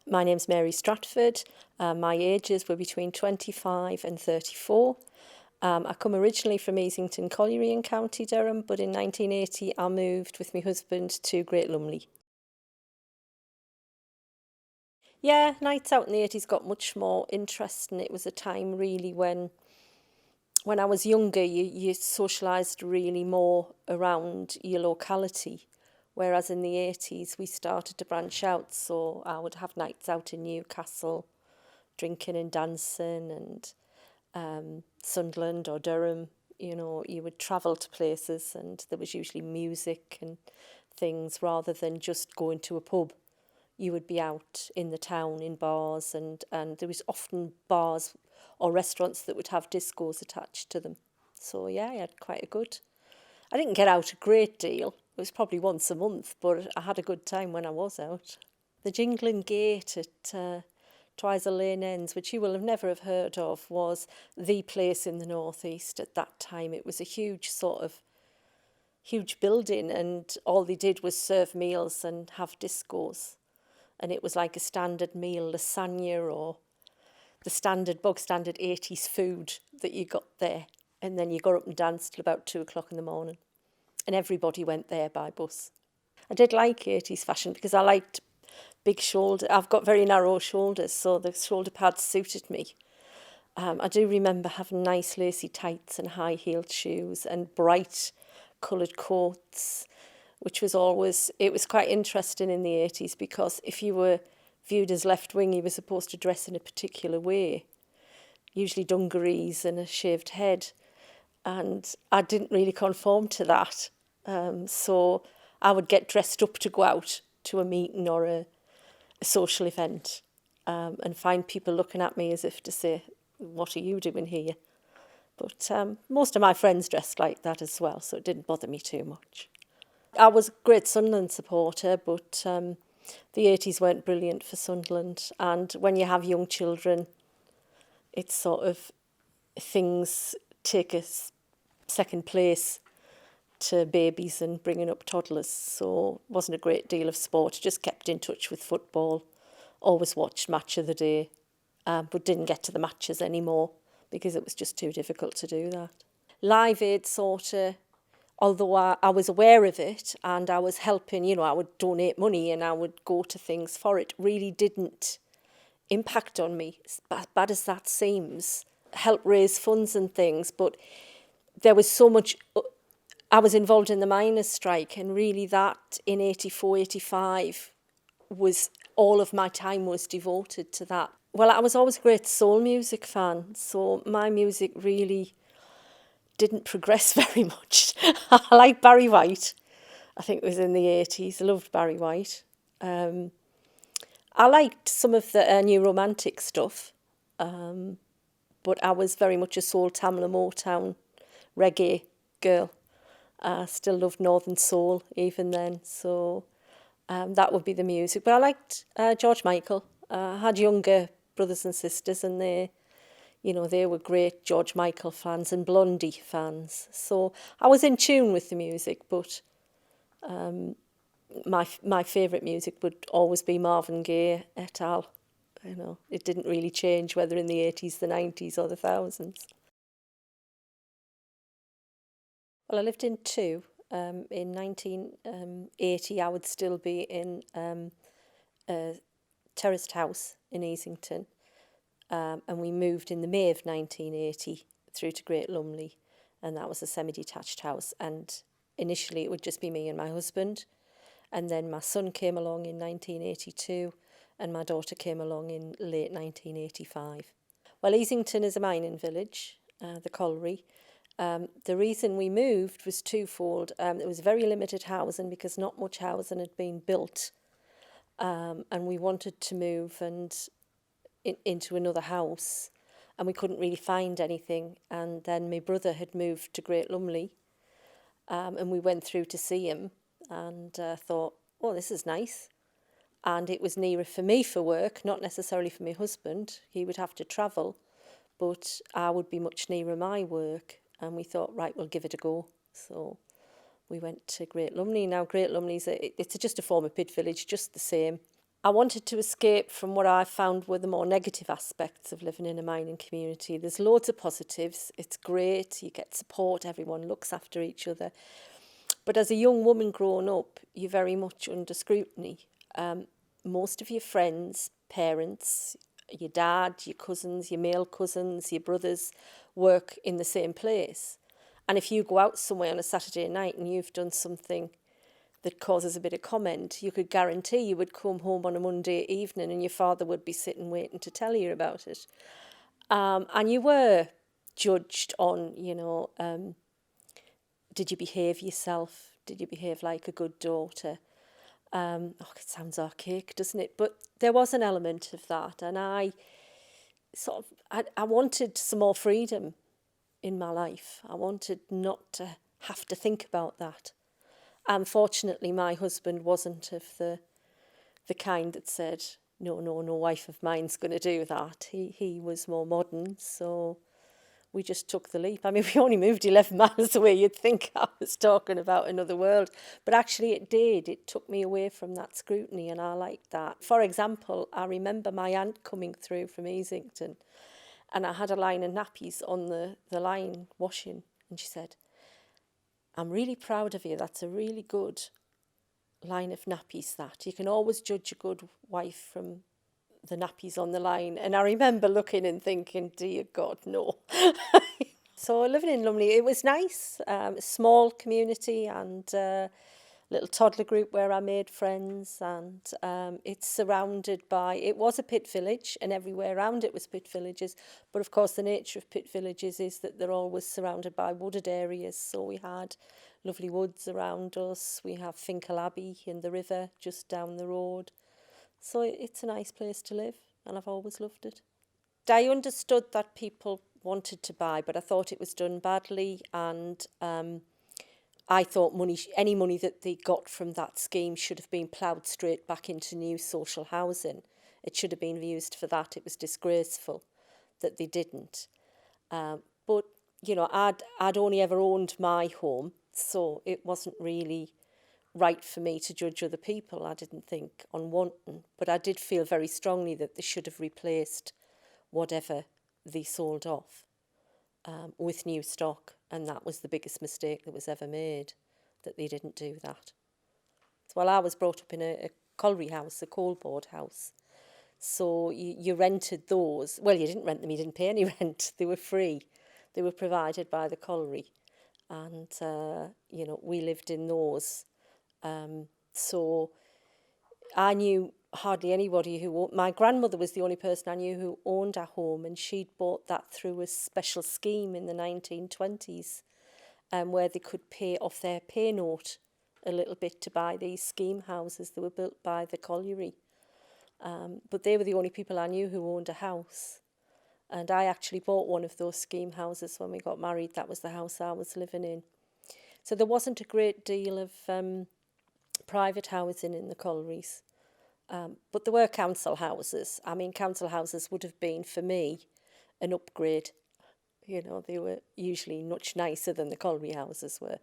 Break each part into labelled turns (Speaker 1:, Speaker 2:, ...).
Speaker 1: My name's Mary Stratford. My ages were between 25 and 34. I come originally from Easington Colliery in County Durham, but in 1980 I moved with my husband to Great Lumley. Yeah, nights out in the 80s got much more interesting. It was a time really when I was younger, you socialised really more around your locality, whereas in the 80s we started to branch out. So I would have nights out in Newcastle, drinking and dancing, and Sunderland or Durham. You know, you would travel to places, and there was usually music and things rather than just going to a pub. You would be out in the town in bars, and there was often bars or restaurants that would have discos attached to them. So yeah, I had quite a good. I didn't get out a great deal. It was probably once a month, but I had a good time when I was out. The Jingling Gate at Twizel Lane Ends, which you will have never have heard of, was the place in the northeast at that time. It was a huge building, and all they did was serve meals and have discos. And it was like a standard meal, lasagna or the bog standard 80s food that you got there. And then you got up and danced till about 2 o'clock in the morning. And everybody went there by bus. I did like 80s fashion because I liked big shoulder. I've got very narrow shoulders, so the shoulder pads suited me. I do remember having nice lacy tights and high-heeled shoes and bright coloured coats, which was always, it was quite interesting in the 80s because if you were viewed as left-wing, you were supposed to dress in a particular way, usually dungarees and a shaved head. And I didn't really conform to that. So I would get dressed up to go out to a meeting or a social event, and find people looking at me as if to say, what are you doing here? But most of my friends dressed like that as well, so it didn't bother me too much. I was a great Sunderland supporter, but the 80s weren't brilliant for Sunderland. And when you have young children, it's sort of things take a second place to babies and bringing up toddlers. So it wasn't a great deal of sport. Just kept in touch with football, always watched Match of the Day, but didn't get to the matches anymore because it was just too difficult to do that. Live Aid sort of, although I was aware of it and I was helping, you know, I would donate money and I would go to things for it, really didn't impact on me, as bad as that seems. Help raise funds and things, but there was so much. I was involved in the miners' strike, and really that in 84, 85 was all of my time was devoted to that. Well, I was always a great soul music fan, so my music really didn't progress very much. I like Barry White. I think it was in the 80s. I loved Barry White. I liked some of the new romantic stuff, but I was very much a soul, Tamla Motown, reggae girl. I still loved Northern Soul even then, so that would be the music. But I liked George Michael. I had younger brothers and sisters, and they were great George Michael fans and Blondie fans. So I was in tune with the music, but my favourite music would always be Marvin Gaye et al. You know, it didn't really change whether in the 80s, the 90s or the thousands. Well, I lived in two. In 1980, I would still be in a terraced house in Easington, and we moved in the May of 1980 through to Great Lumley, and that was a semi-detached house. And initially, it would just be me and my husband, and then my son came along in 1982, and my daughter came along in late 1985. Well, Easington is a mining village, the colliery. The reason we moved was twofold. It was very limited housing because not much housing had been built, and we wanted to move into another house, and we couldn't really find anything. And then my brother had moved to Great Lumley, and we went through to see him, and thought, oh, this is nice. And it was nearer for me for work, not necessarily for my husband. He would have to travel, but I would be much nearer my work. And we thought, right, we'll give it a go. So we went to Great Lumley. Now, Great Lumley's it's just a former pit village, just the same. I wanted to escape from what I found were the more negative aspects of living in a mining community. There's loads of positives. It's great. You get support. Everyone looks after each other. But as a young woman growing up, you're very much under scrutiny. Most of your friends, parents, your dad, your cousins, your male cousins, your brothers work in the same place. And if you go out somewhere on a Saturday night and you've done something that causes a bit of comment, you could guarantee you would come home on a Monday evening and your father would be sitting waiting to tell you about it. And you were judged on, did you behave yourself? Did you behave like a good daughter? It sounds archaic, doesn't it? But there was an element of that, and I wanted some more freedom in my life. I wanted not to have to think about that. Unfortunately, my husband wasn't of the kind that said, no wife of mine's going to do that. He was more modern, so we just took the leap. I mean, we only moved 11 miles away. You'd think I was talking about another world. But actually it did. It took me away from that scrutiny, and I liked that. For example, I remember my aunt coming through from Easington, and I had a line of nappies on the line washing, and she said, I'm really proud of you. That's a really good line of nappies, that. You can always judge a good wife from the nappies on the line. And I remember looking and thinking, dear God, no. So living in Lumley, it was nice. A small community and a little toddler group where I made friends. And it's surrounded by, it was a pit village, and everywhere around it was pit villages. But of course, the nature of pit villages is that they're always surrounded by wooded areas. So we had lovely woods around us. We have Finkel Abbey in the river just down the road. So it's a nice place to live, and I've always loved it. I understood that people wanted to buy, but I thought it was done badly, and I thought any money that they got from that scheme should have been ploughed straight back into new social housing. It should have been used for that. It was disgraceful that they didn't. But, I'd only ever owned my home, so it wasn't really right for me to judge other people, I didn't think, on wanting. But I did feel very strongly that they should have replaced whatever they sold off with new stock. And that was the biggest mistake that was ever made, that they didn't do that. Well, I was brought up in a colliery house, a coal board house. So you rented those. Well, you didn't rent them, you didn't pay any rent. They were free. They were provided by the colliery. And, we lived in those. So I knew hardly anybody who... My grandmother was the only person I knew who owned a home, and she'd bought that through a special scheme in the 1920s where they could pay off their pay note a little bit to buy these scheme houses that were built by the colliery. But they were the only people I knew who owned a house. And I actually bought one of those scheme houses when we got married. That was the house I was living in. So there wasn't a great deal of private housing in the collieries. But there were council houses. I mean, council houses would have been, for me, an upgrade. They were usually much nicer than the colliery houses were.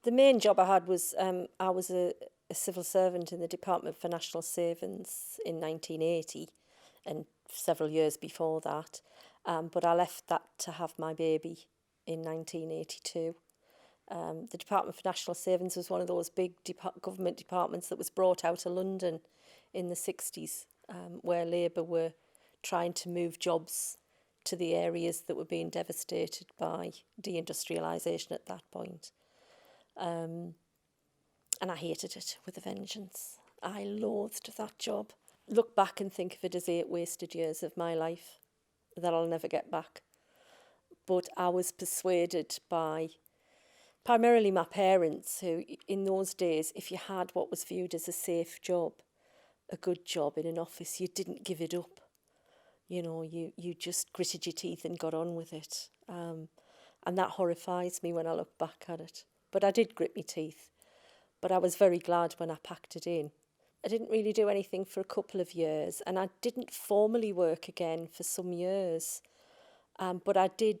Speaker 1: The main job I had was I was a civil servant in the Department for National Savings in 1980 and several years before that. But I left that to have my baby in 1982. The Department for National Savings was one of those big government departments that was brought out of London in the 60s, where Labour were trying to move jobs to the areas that were being devastated by deindustrialisation at that point. And I hated it with a vengeance. I loathed that job. Look back and think of it as 8 wasted years of my life that I'll never get back. But I was persuaded by primarily my parents, who in those days, if you had what was viewed as a safe job, a good job in an office, you didn't give it up. You just gritted your teeth and got on with it. And that horrifies me when I look back at it. But I did grit my teeth. But I was very glad when I packed it in. I didn't really do anything for a couple of years, and I didn't formally work again for some years. But I did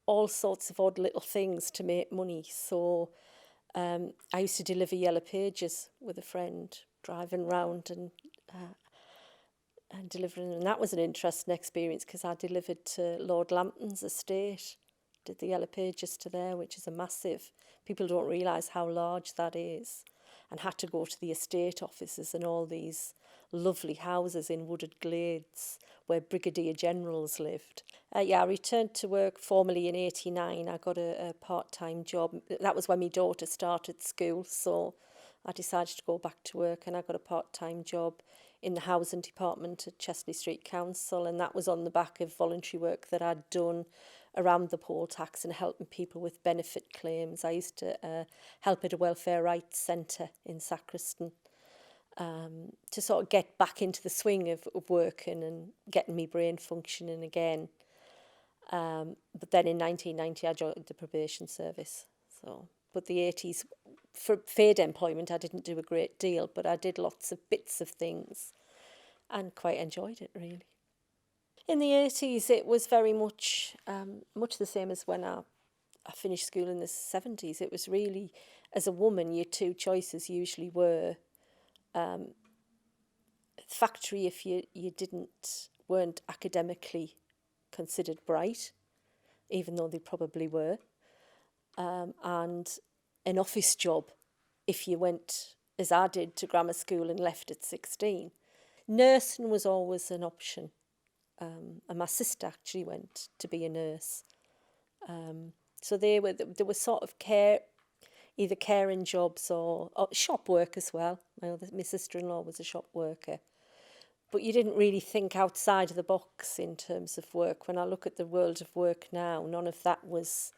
Speaker 1: all sorts of odd little things to make money. So I used to deliver yellow pages with a friend, driving round and delivering, and that was an interesting experience because I delivered to Lord Lambton's estate, did the yellow pages to there, which is a massive, people don't realise how large that is, and had to go to the estate offices and all these lovely houses in wooded glades where brigadier generals lived. I returned to work formally in 89. I got a part-time job. That was when my daughter started school, so I decided to go back to work, and I got a part-time job in the housing department at Chesley Street Council, and that was on the back of voluntary work that I'd done around the poll tax and helping people with benefit claims. I used to help at a welfare rights centre in Sacriston to sort of get back into the swing of working and getting my brain functioning again. But then in 1990 I joined the probation service. But the 80s, for paid employment, I didn't do a great deal, but I did lots of bits of things and quite enjoyed it, really. In the 80s, it was very much the same as when I finished school in the 70s. It was really, as a woman, your two choices usually were factory if you weren't academically considered bright, even though they probably were, and an office job if you went, as I did, to grammar school and left at 16. Nursing was always an option, and my sister actually went to be a nurse. So there were sort of either caring jobs or shop work as well. My sister-in-law was a shop worker. But you didn't really think outside of the box in terms of work. When I look at the world of work now, none of that was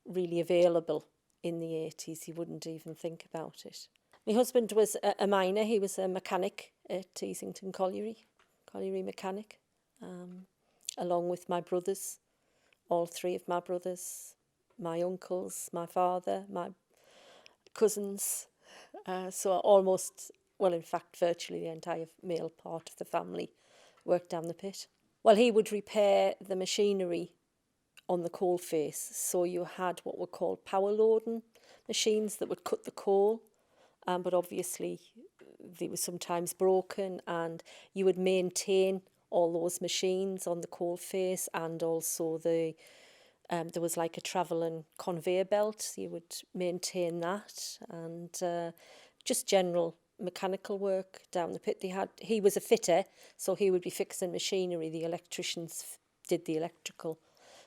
Speaker 1: really available in the 80s. You wouldn't even think about it. My husband was a miner. He was a mechanic at Easington Colliery mechanic, along with my brothers, all three of my brothers, my uncles, my father, my cousins. So almost, well, in fact, virtually the entire male part of the family worked down the pit. Well, he would repair the machinery on the coal face. So you had what were called power loading machines that would cut the coal, but obviously they were sometimes broken, and you would maintain all those machines on the coal face, and also there was like a travelling conveyor belt. You would maintain that, and just general mechanical work down the pit. He was a fitter, so he would be fixing machinery. The electricians did the electrical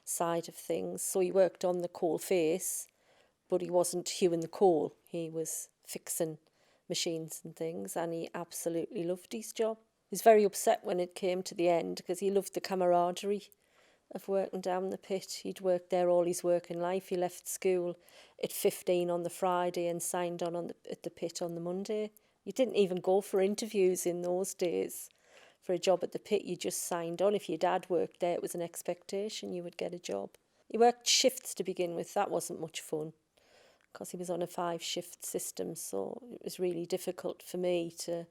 Speaker 1: side of things. So he worked on the coal face, but he wasn't hewing the coal. He was fixing machines and things, and he absolutely loved his job. He was very upset when it came to the end because he loved the camaraderie of working down the pit. He'd worked there all his working life. He left school at 15 on the Friday and signed on at the pit on the Monday. You didn't even go for interviews in those days for a job at the pit. You just signed on. If your dad worked there, it was an expectation you would get a job. He worked shifts to begin with. That wasn't much fun because he was on a 5-shift system, so it was really difficult for me to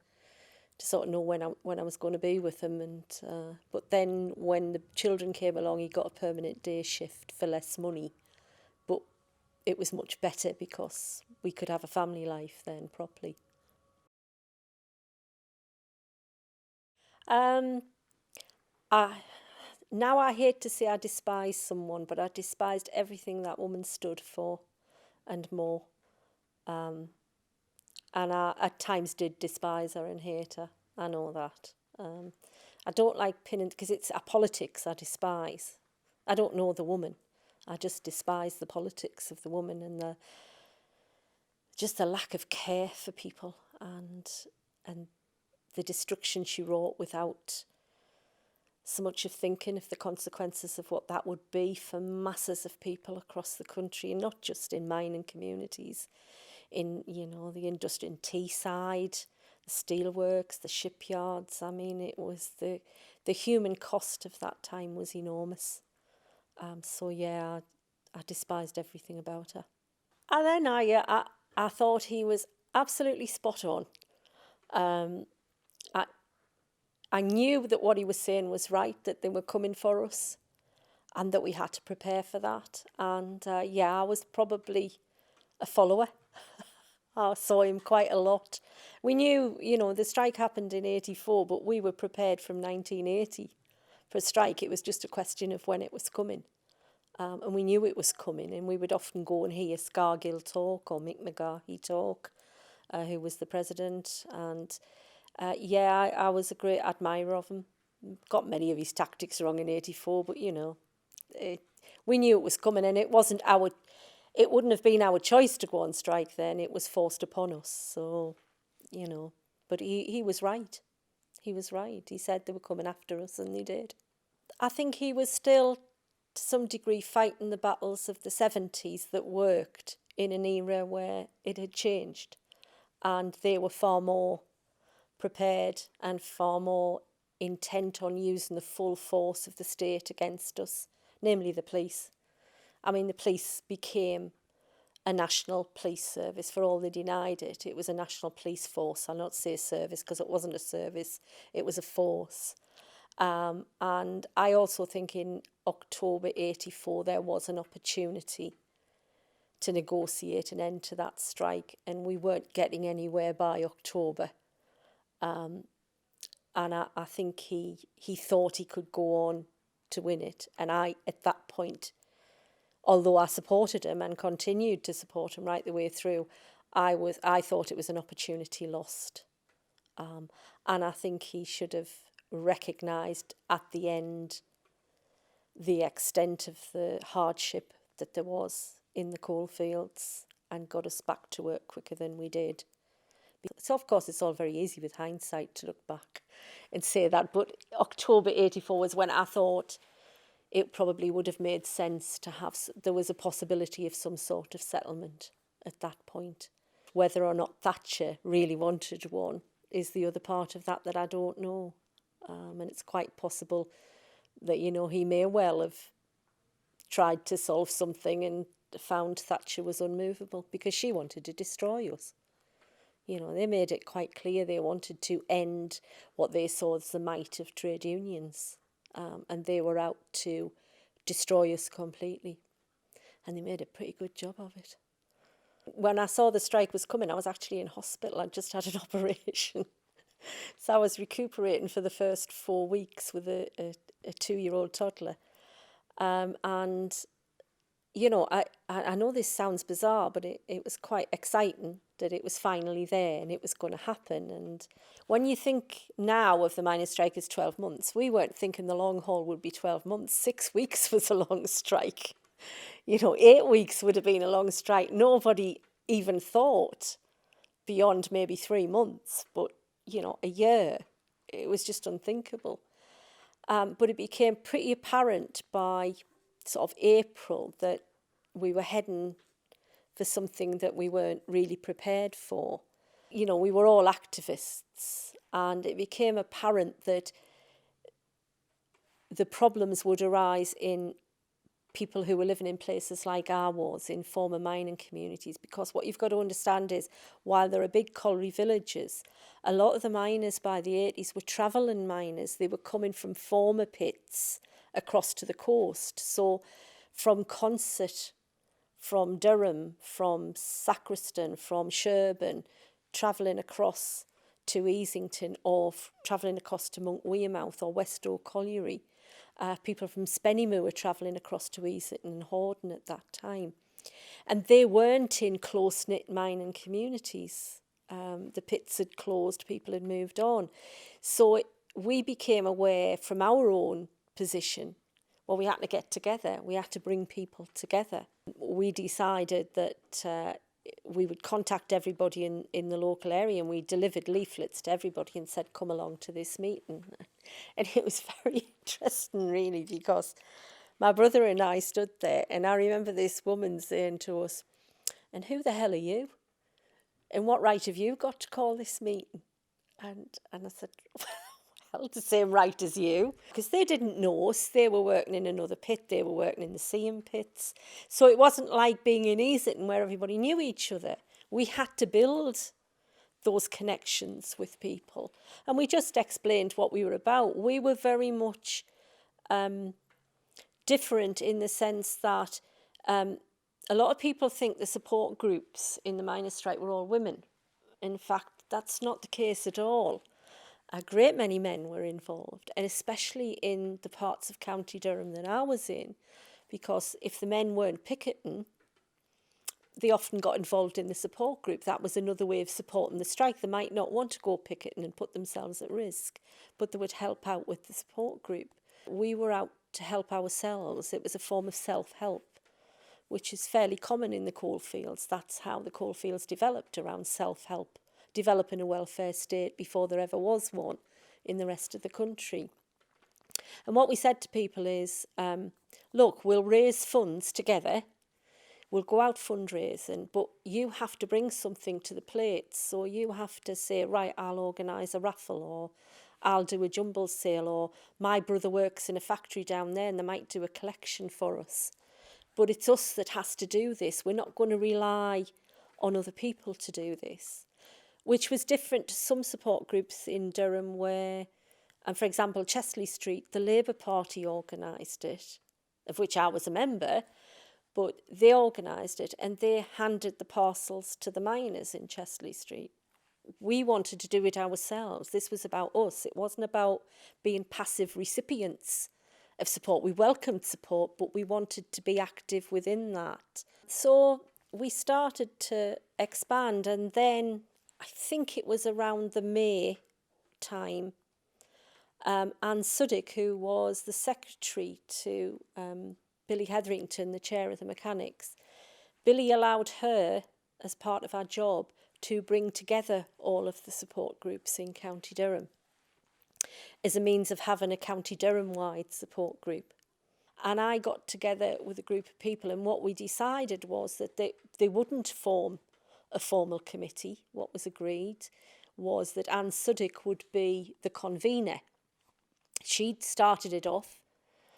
Speaker 1: sort of know when I was going to be with him. And but then when the children came along, he got a permanent day shift for less money, but it was much better because we could have a family life then properly. Now I hate to say I despise someone, but I despised everything that woman stood for and more. And I at times did despise her and hate her. I know that. I don't like pinning, because it's politics I despise. I don't know the woman. I just despise the politics of the woman and just the lack of care for people and the destruction she wrought without so much of thinking of the consequences of what that would be for masses of people across the country, and not just in mining communities, in the industry in Teesside, the steelworks, the shipyards. I mean, it was the human cost of that time was enormous. So yeah, I despised everything about her. And then I thought he was absolutely spot on. I knew that what he was saying was right, that they were coming for us and that we had to prepare for that. And I was probably a follower. I saw him quite a lot. We knew, the strike happened in 84, but we were prepared from 1980 for a strike. It was just a question of when it was coming. And we knew it was coming, and we would often go and hear Scargill talk or Mick McGarhy talk, who was the president. And I was a great admirer of him. Got many of his tactics wrong in 84, but we knew it was coming, and it wouldn't have been our choice to go on strike then. It was forced upon us. So, but he was right. He was right. He said they were coming after us, and they did. I think he was still, to some degree, fighting the battles of the 70s that worked in an era where it had changed, and they were far more prepared and far more intent on using the full force of the state against us, namely the police. I mean, the police became a national police service. For all they denied it, it was a national police force. I'll not say service because it wasn't a service, it was a force. And I also think in October 84 there was an opportunity to negotiate an end to that strike, and we weren't getting anywhere by October. And I think he thought he could go on to win it. And I, at that point, although I supported him and continued to support him right the way through, I thought it was an opportunity lost. And I think he should have recognised at the end the extent of the hardship that there was in the coalfields and got us back to work quicker than we did. So, of course, it's all very easy with hindsight to look back and say that, but October 84 was when I thought it probably would have made sense to have, there was a possibility of some sort of settlement at that point. Whether or not Thatcher really wanted one is the other part of that I don't know. And it's quite possible that, he may well have tried to solve something and found Thatcher was unmovable because she wanted to destroy us. They made it quite clear they wanted to end what they saw as the might of trade unions. And they were out to destroy us completely. And they made a pretty good job of it. When I saw the strike was coming, I was actually in hospital. I'd just had an operation. So I was recuperating for the first 4 weeks with a 2-year-old toddler. I know this sounds bizarre, but it was quite exciting that it was finally there and it was going to happen. And when you think now of the miners' strike as 12 months, we weren't thinking the long haul would be 12 months. 6 weeks was a long strike. 8 weeks would have been a long strike. Nobody even thought beyond maybe 3 months, but, a year. It was just unthinkable. But it became pretty apparent by sort of April that we were heading for something that we weren't really prepared for. We were all activists, and it became apparent that the problems would arise in people who were living in places like I was, in former mining communities, because what you've got to understand is, while there are big colliery villages, a lot of the miners by the 80s were travelling miners. They were coming from former pits across to the coast. So from Consett, from Durham, from Sacriston, from Sherburn, travelling across to Easington or travelling across to Monk Wearmouth or Westoe Colliery. People from Spennymoor were travelling across to Easington and Hordern at that time. And they weren't in close-knit mining communities. The pits had closed, people had moved on. So we became aware from our own position, well, we had to get together. We had to bring people together. We decided that we would contact everybody in the local area, and we delivered leaflets to everybody and said, come along to this meeting. And it was very interesting, really, because my brother and I stood there, and I remember this woman saying to us, and who the hell are you? And what right have you got to call this meeting? And I said, well, the same right as you, because they didn't know us. They were working in another pit. They were working in the seam pits. So it wasn't like being in Easington where everybody knew each other. We had to build those connections with people. And we just explained what we were about. We were very much different in the sense that A lot of people think the support groups in the miners' strike were all women. In fact, that's not the case at all. A great many men were involved, and especially in the parts of County Durham that I was in, because if the men weren't picketing, they often got involved in the support group. That was another way of supporting the strike. They might not want to go picketing and put themselves at risk, but they would help out with the support group. We were out to help ourselves. It was a form of self-help, which is fairly common in the coalfields. That's how the coalfields developed, around self-help, developing a welfare state before there ever was one in the rest of the country. And what we said to people is, look, we'll raise funds together. We'll go out fundraising, but you have to bring something to the plate. So you have to say, right, I'll organise a raffle, or I'll do a jumble sale, or my brother works in a factory down there and they might do a collection for us. But it's us that has to do this. We're not going to rely on other people to do this, which was different to some support groups in Durham where, and for example, Chesley Street, the Labour Party organised it, of which I was a member, but they organised it and they handed the parcels to the miners in Chesley Street. We wanted to do it ourselves. This was about us. It wasn't about being passive recipients of support. We welcomed support, but we wanted to be active within that. So we started to expand, and then I think it was around the May time, Anne Suddick, who was the secretary to Billy Hetherington, the chair of the mechanics, Billy allowed her, as part of our job, to bring together all of the support groups in County Durham as a means of having a County Durham-wide support group. And I got together with a group of people, and what we decided was that they wouldn't form a formal committee. What was agreed was that Anne Suddick would be the convener. She'd started it off.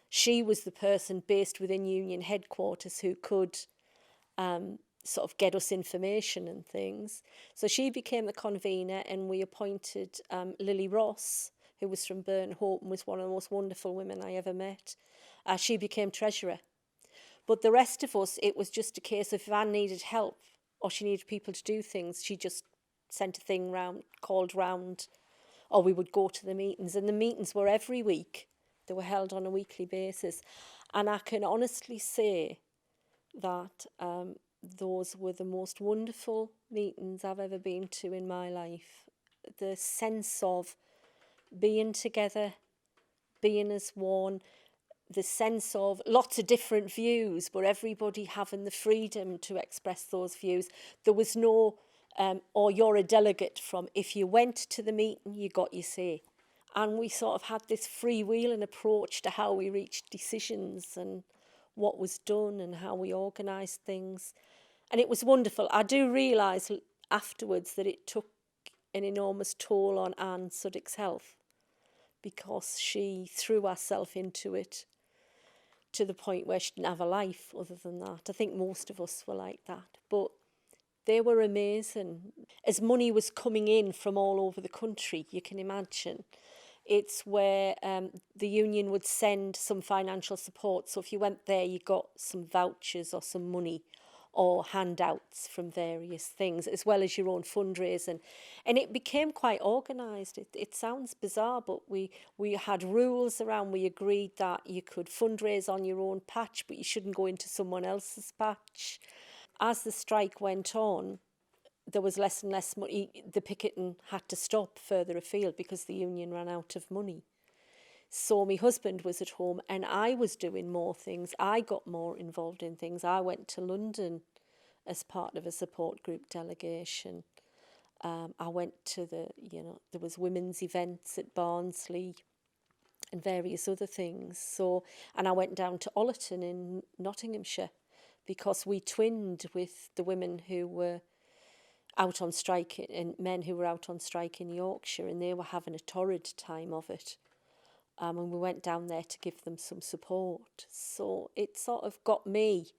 Speaker 1: She was the person based within union headquarters who could sort of get us information and things. So she became the convener, and we appointed Lily Ross, who was from Burnhope and was one of the most wonderful women I ever met. She became treasurer. But the rest of us, it was just a case of if Anne needed help or she needed people to do things, she just sent a thing round, called round, or we would go to the meetings. And the meetings were every week. They were held on a weekly basis. And I can honestly say that those were the most wonderful meetings I've ever been to in my life. The sense of being together, being as one, the sense of lots of different views, but everybody having the freedom to express those views. There was no, or you're a delegate from, if you went to the meeting, you got your say. And we sort of had this freewheeling approach to how we reached decisions and what was done and how we organised things. And it was wonderful. I do realise afterwards that it took an enormous toll on Anne Suddick's health, because she threw herself into it to the point where she didn't have a life other than that. I think most of us were like that. But they were amazing. As money was coming in from all over the country, you can imagine, it's where the union would send some financial support. So if you went there, you got some vouchers or some money or handouts from various things, as well as your own fundraising. And it became quite organised. It sounds bizarre, but we had rules around. We agreed that you could fundraise on your own patch, but you shouldn't go into someone else's patch. As the strike went on, there was less and less money. The picketing had to stop further afield because the union ran out of money. So my husband was at home and I was doing more things. I got more involved in things. I went to London as part of a support group delegation. I went to there was women's events at Barnsley and various other things. So, and I went down to Ollerton in Nottinghamshire because we twinned with the women who were out on strike and men who were out on strike in Yorkshire, and they were having a torrid time of it. And we went down there to give them some support. So it sort of got me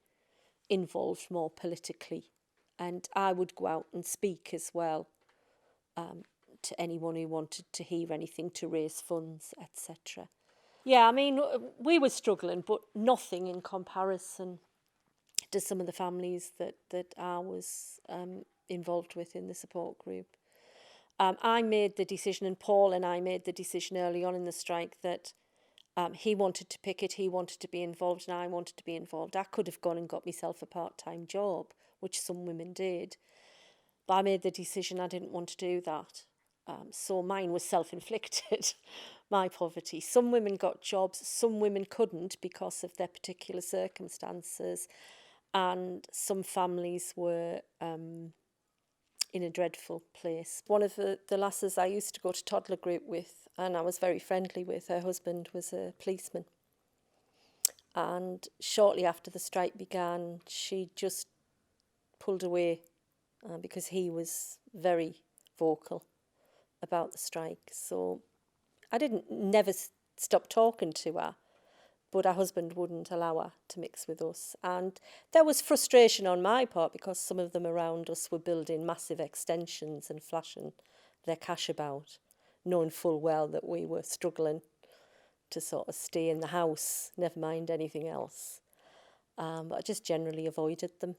Speaker 1: involved more politically. And I would go out and speak as well to anyone who wanted to hear anything, to raise funds, etc. Yeah, I mean, we were struggling, but nothing in comparison after some of the families that I was involved with in the support group. I made the decision, and Paul and I made the decision early on in the strike, that he wanted to picket, he wanted to be involved, and I wanted to be involved. I could have gone and got myself a part-time job, which some women did, but I made the decision I didn't want to do that. So mine was self-inflicted, my poverty. Some women got jobs, some women couldn't because of their particular circumstances, and some families were in a dreadful place. One of the lasses I used to go to toddler group with, and I was very friendly with, her husband was a policeman. And shortly after the strike began, she just pulled away because he was very vocal about the strike. So I didn't never stop talking to her, but her husband wouldn't allow her to mix with us. And there was frustration on my part because some of them around us were building massive extensions and flashing their cash about, knowing full well that we were struggling to sort of stay in the house, never mind anything else. But I just generally avoided them,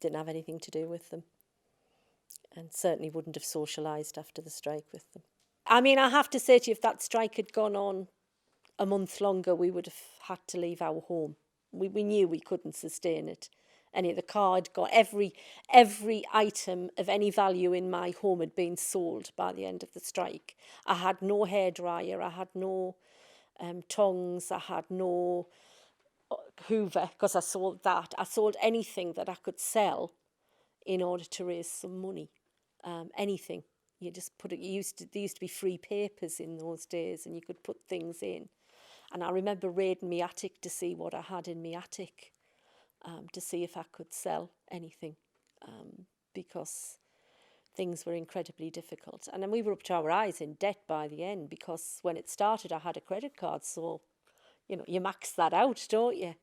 Speaker 1: didn't have anything to do with them, and certainly wouldn't have socialised after the strike with them. I mean, I have to say to you, if that strike had gone on a month longer, we would have had to leave our home. We knew we couldn't sustain it. Any of the car had got every item of any value in my home had been sold by the end of the strike. I had no hairdryer, I had no tongs, I had no Hoover because I sold that. I sold anything that I could sell in order to raise some money. Anything. You just put it. There used to be free papers in those days, and you could put things in. And I remember raiding my attic to see what I had in my attic, to see if I could sell anything, because things were incredibly difficult. And then we were up to our eyes in debt by the end, because when it started, I had a credit card. So, you max that out, don't you?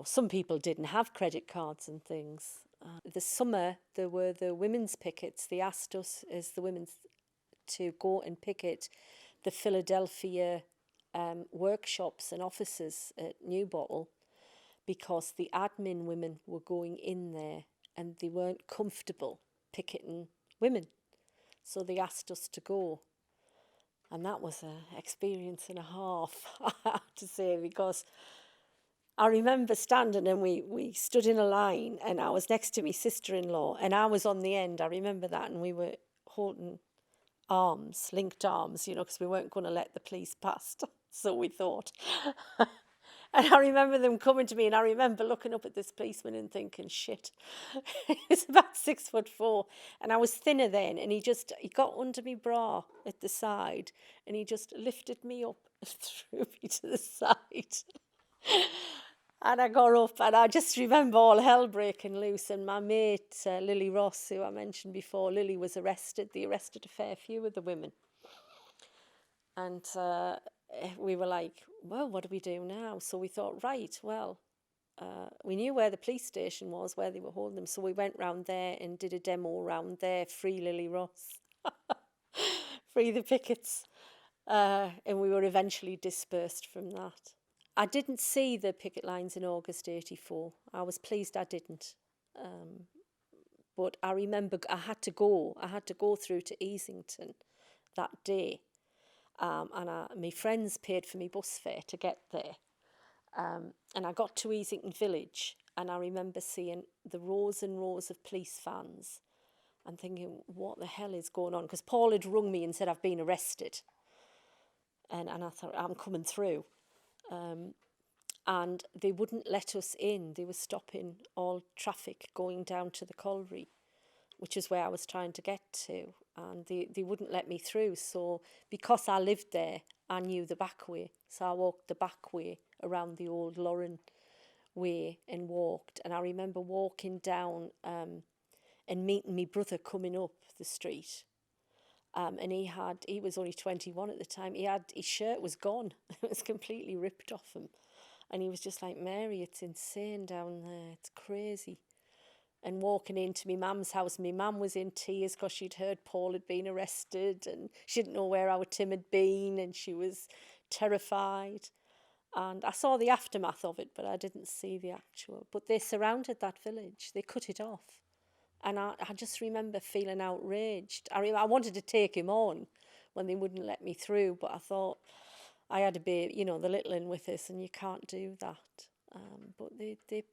Speaker 1: Some people didn't have credit cards and things. The summer, there were the women's pickets. They asked us as the women to go and picket the Philadelphia workshops and offices at Newbottle, because the admin women were going in there and they weren't comfortable picketing women. So they asked us to go. And that was an experience and a half, I have to say, because I remember standing, and we stood in a line, and I was next to my sister-in-law, and I was on the end. I remember that, and we were holding arms, linked arms, because we weren't going to let the police past, so we thought. And I remember them coming to me, and I remember looking up at this policeman and thinking, shit. He was about 6'4", and I was thinner then, and he got under my bra at the side, and he just lifted me up and threw me to the side. And I got up, and I just remember all hell breaking loose. And my mate, Lily Ross, who I mentioned before, Lily was arrested. They arrested a fair few of the women. And we were like, well, what do we do now? So we thought, right, well, we knew where the police station was, where they were holding them. So we went round there and did a demo round there, free Lily Ross, free the pickets. And we were eventually dispersed from that. I didn't see the picket lines in August 84. I was pleased I didn't. But I remember I had to go through to Easington that day. And my friends paid for me bus fare to get there. And I got to Easington Village, and I remember seeing the rows and rows of police vans and thinking, what the hell is going on? Because Paul had rung me and said, I've been arrested. And I thought, I'm coming through. And they wouldn't let us in. They were stopping all traffic going down to the colliery, which is where I was trying to get to. And they wouldn't let me through. So because I lived there, I knew the back way. So I walked the back way around the old Lauren way and walked. And I remember walking down and meeting my brother coming up the street. And he was only 21 at the time. His shirt was gone. It was completely ripped off him. And he was just like, Mary, it's insane down there. It's crazy. And walking into my mum's house, my mum was in tears because she'd heard Paul had been arrested, and she didn't know where our Tim had been, and she was terrified. And I saw the aftermath of it, but I didn't see the actual. But they surrounded that village. They cut it off. And I just remember feeling outraged. I wanted to take him on when they wouldn't let me through, but I thought I had a baby, the little one with us, and you can't do that. But they